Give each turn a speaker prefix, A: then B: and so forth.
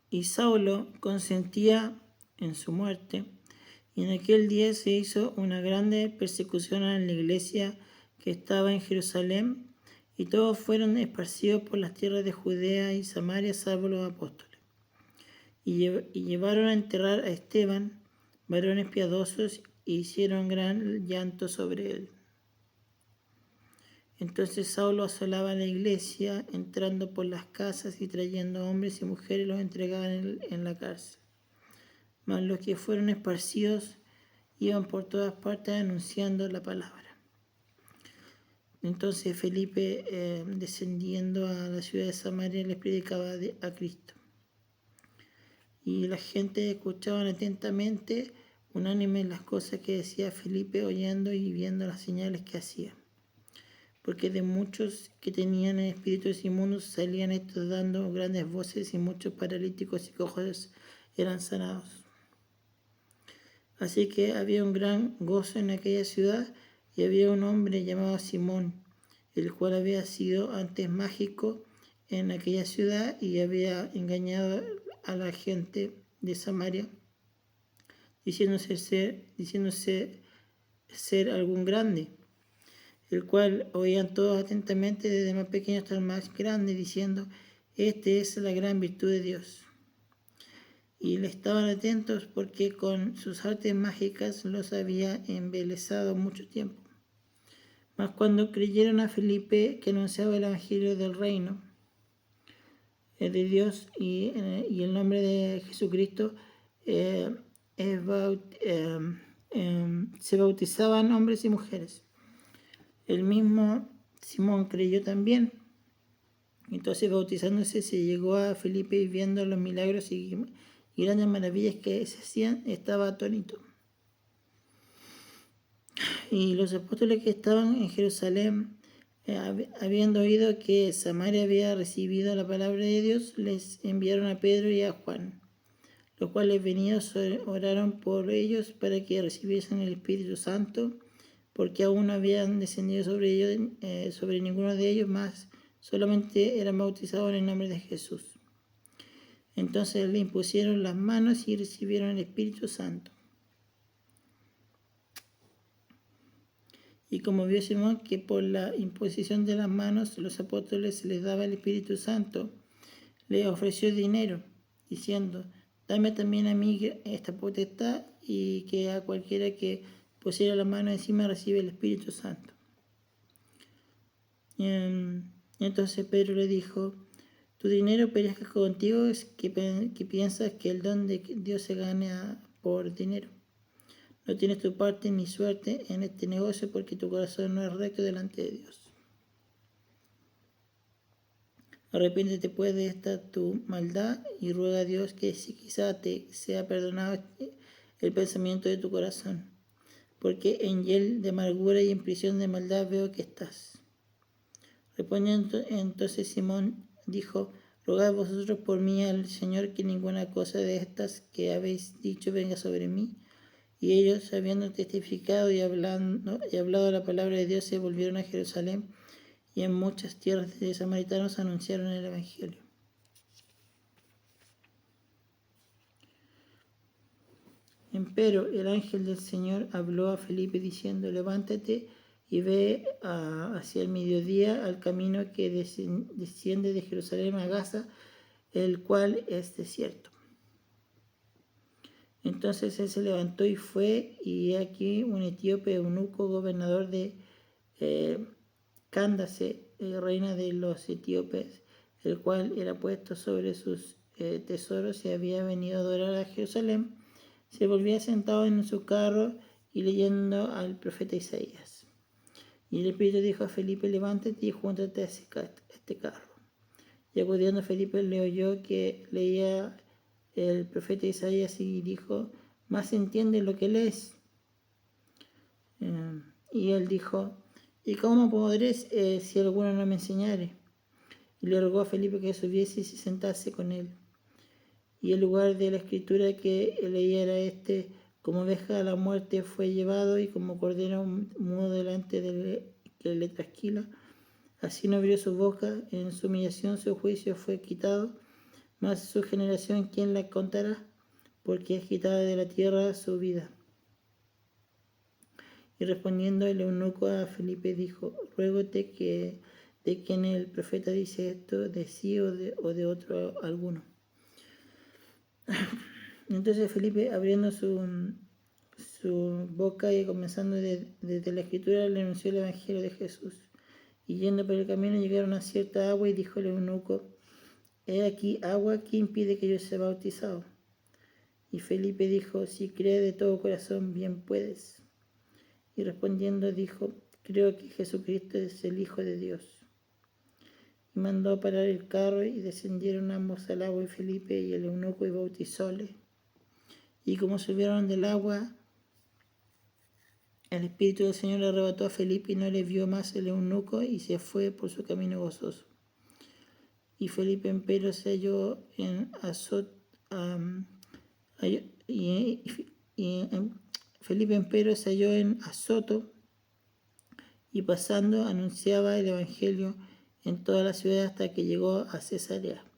A: Y Saulo consentía en su muerte, y en aquel día se hizo una grande persecución en la iglesia que estaba en Jerusalén, y todos fueron esparcidos por las tierras de Judea y Samaria, salvo los apóstoles. Y llevaron a enterrar a Esteban, varones piadosos, e hicieron gran llanto sobre él. Entonces Saulo asolaba la iglesia, entrando por las casas y trayendo hombres y mujeres, los entregaban en la cárcel. Mas los que fueron esparcidos iban por todas partes anunciando la palabra. Entonces Felipe, descendiendo a la ciudad de Samaria, les predicaba a Cristo. Y la gente escuchaba atentamente, unánime las cosas que decía Felipe, oyendo y viendo las señales que hacía. Porque de muchos que tenían espíritus inmundos salían estos dando grandes voces, y muchos paralíticos y cojos eran sanados. Así que había un gran gozo en aquella ciudad, y había un hombre llamado Simón, el cual había sido antes mágico en aquella ciudad y había engañado a la gente de Samaria, diciéndose ser algún grande, el cual oían todos atentamente, desde el más pequeño hasta el más grande, diciendo: esta es la gran virtud de Dios. Y le estaban atentos porque con sus artes mágicas los había embelesado mucho tiempo. Mas cuando creyeron a Felipe, que anunciaba el evangelio del reino de Dios y el nombre de Jesucristo, se bautizaban hombres y mujeres. El mismo Simón creyó también. Entonces, bautizándose, se llegó a Felipe, y viendo los milagros y grandes maravillas que se hacían, estaba atónito. Y los apóstoles que estaban en Jerusalén, habiendo oído que Samaria había recibido la palabra de Dios, les enviaron a Pedro y a Juan, los cuales venidos oraron por ellos para que recibiesen el Espíritu Santo, porque aún no habían descendido sobre ellos, sobre ninguno de ellos, más solamente eran bautizados en el nombre de Jesús. Entonces le impusieron las manos y recibieron el Espíritu Santo. Y como vio Simón que por la imposición de las manos los apóstoles se les daba el Espíritu Santo, le ofreció dinero, diciendo: dame también a mí esta potestad, y que a cualquiera que pusiera la mano encima recibe el Espíritu Santo. Entonces Pedro le dijo: tu dinero perezca contigo, es que piensas que el don de Dios se gana por dinero. No tienes tu parte ni suerte en este negocio, porque tu corazón no es recto delante de Dios. Arrepiéntete pues de esta tu maldad, y ruega a Dios que si quizá te sea perdonado el pensamiento de tu corazón, porque en hiel de amargura y en prisión de maldad veo que estás. Respondiendo entonces Simón dijo: rogad vosotros por mí al Señor, que ninguna cosa de estas que habéis dicho venga sobre mí. Y ellos, habiendo testificado y hablado la palabra de Dios, se volvieron a Jerusalén, y en muchas tierras de samaritanos anunciaron el evangelio. Empero el ángel del Señor habló a Felipe diciendo: levántate y ve hacia el mediodía al camino que desciende de Jerusalén a Gaza, el cual es desierto. Entonces él se levantó y fue, y aquí un etíope eunuco, gobernador de Cándace, reina de los etíopes, el cual era puesto sobre sus tesoros y había venido a adorar a Jerusalén, se volvía sentado en su carro y leyendo al profeta Isaías. Y el Espíritu dijo a Felipe: levántate y júntate a este carro. Y acudiendo Felipe le oyó que leía el profeta Isaías, y dijo: ¿más entiende lo que lees? Y él dijo: ¿y cómo podré si alguno no me enseñare? Y le rogó a Felipe que subiese y se sentase con él. Y el lugar de la escritura que leía era este: como oveja a la muerte fue llevado, y como cordero mudo delante del que le trasquila, así no abrió su boca. En su humillación su juicio fue quitado. Mas su generación, ¿quién la contará? Porque es quitada de la tierra su vida. Y respondiendo el eunuco a Felipe dijo, ruégote que de quien el profeta dice esto, de sí o de otro alguno. Entonces Felipe, abriendo su boca y comenzando desde la escritura, le anunció el evangelio de Jesús. Y yendo por el camino llegaron a cierta agua y dijo el eunuco, he aquí agua, ¿qué impide que yo sea bautizado? Y Felipe dijo, si crees de todo corazón, bien puedes. Y respondiendo dijo, creo que Jesucristo es el Hijo de Dios. Y mandó parar el carro y descendieron ambos al agua y Felipe y el eunuco y bautizóle. Y como subieron del agua, el Espíritu del Señor le arrebató a Felipe y no le vio más el eunuco y se fue por su camino gozoso. Y Felipe empero se halló en Azoto y pasando anunciaba el Evangelio en toda la ciudad hasta que llegó a Cesarea.